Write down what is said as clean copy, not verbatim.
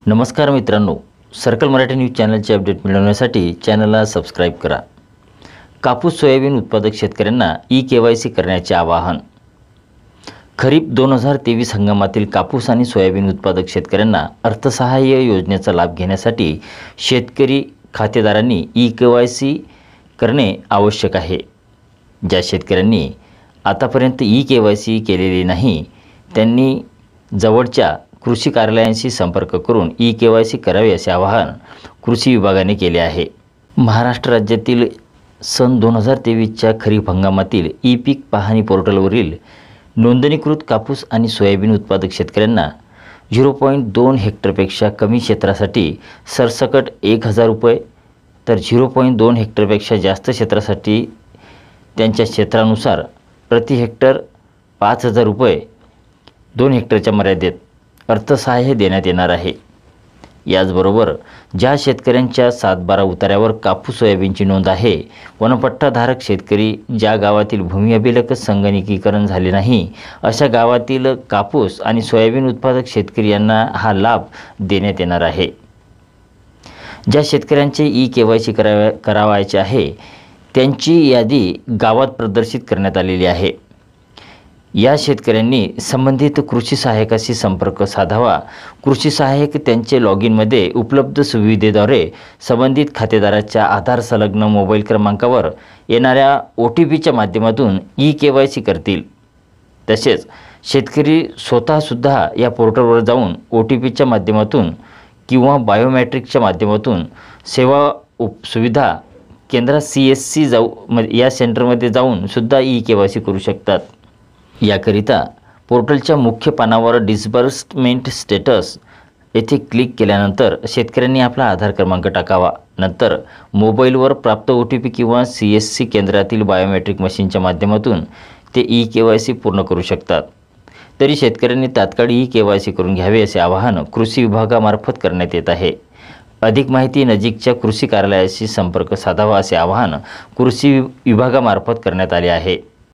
नमस्कार मित्रांनो, circle Marathi news चॅनलचे update मिळवण्यासाठी चॅनलला सबस्क्राईब करा। कापूस सोयाबीन उत्पादक शेतकऱ्यांना ई-केवायसी करण्याचे आवाहन। खरीप 2023 हंगामातील कापूस आणि सोयाबीन उत्पादक शेतकऱ्यांना अर्थसहाय्य योजनेचा लाभ घेण्यासाठी शेतकरी खातेदारांनी ई-केवायसी करणे आवश्यक आहे। ज्या शेतकऱ्यांनी आतापर्यंत ई-केवायसी केलेली नाही त्यांनी जवळच्या कृषी कार्यालयांशी संपर्क करून ई-केवायसी करावे असे आवाहन कृषी विभागाने केले आहे। महाराष्ट्र राज्यातील सन 2023च्या खरीप हंगामातील ई-पीक पाहणी पोर्टलवरील नोंदणीकृत कापूस आणि सोयाबीन उत्पादक शेतकऱ्यांना 0.2 हेक्टरपेक्षा कमी क्षेत्रासाठी सरसकट 1000 रुपये तर 0.2 हेक्टरपेक्षा जास्त क्षेत्रासाठी त्यांच्या क्षेत्रानुसार प्रति हेक्टर 5000 रुपये 2 हेक्टरच्या मर्यादेत अर्थसहाय्य देण्यात येणार आहे। याचबरोबर ज्या शेतकऱ्यांच्या 7-12 उतार्यावर कापूस सोयाबीनची नोंद आहे, वनपट्टाधारक शेतकरी ज्या गावातील भूमी अभिलेख संगणकीकरण झाले नाही अशा गावातील कापूस आणि सोयाबीन उत्पादक शेतकरी यांना हा लाभ देण्यात येणार आहे। ज्या शेतकऱ्यांचे ई-केवायसी करावायचे आहे त्यांची यादी गावात प्रदर्शित करण्यात आलेली आहे। या शेतकऱ्यांनी संबंधित कृषी सहाय्यकाशी संपर्क साधावा। कृषी सहाय्यक त्यांचे लॉगिनमध्ये उपलब्ध सुविधेद्वारे संबंधित खातेदाराच्या आधार संलग्न मोबाईल क्रमांकावर येणाऱ्या OTPच्या माध्यमातून ई-केवायसी करतील। तसेच शेतकरी स्वतःसुद्धा या पोर्टलवर जाऊन OTPच्या माध्यमातून किंवा बायोमेट्रिकच्या माध्यमातून सेवा सुविधा केंद्रात CSC या सेंटरमध्ये जाऊन सुद्धा ई-केवायसी करू शकतात। याकरिता पोर्टलच्या मुख्य पानावर डिस्बर्समेंट स्टेटस येथे क्लिक केल्यानंतर शेतकऱ्यांनी आपला आधार क्रमांक टाकावा। नंतर मोबाईलवर प्राप्त OTP किंवा CSC केंद्रातील बायोमेट्रिक मशीनच्या माध्यमातून ते ई-केवायसी पूर्ण करू शकतात। तरी शेतकऱ्यांनी तात्काळ ई-केवायसी करून घ्यावे असे आवाहन कृषी विभागामार्फत करण्यात येत आहे। अधिक माहिती नजीकच्या कृषी कार्यालयाशी संपर्क साधावा असे आवाहन कृषी विभागामार्फत करण्यात आले आहे।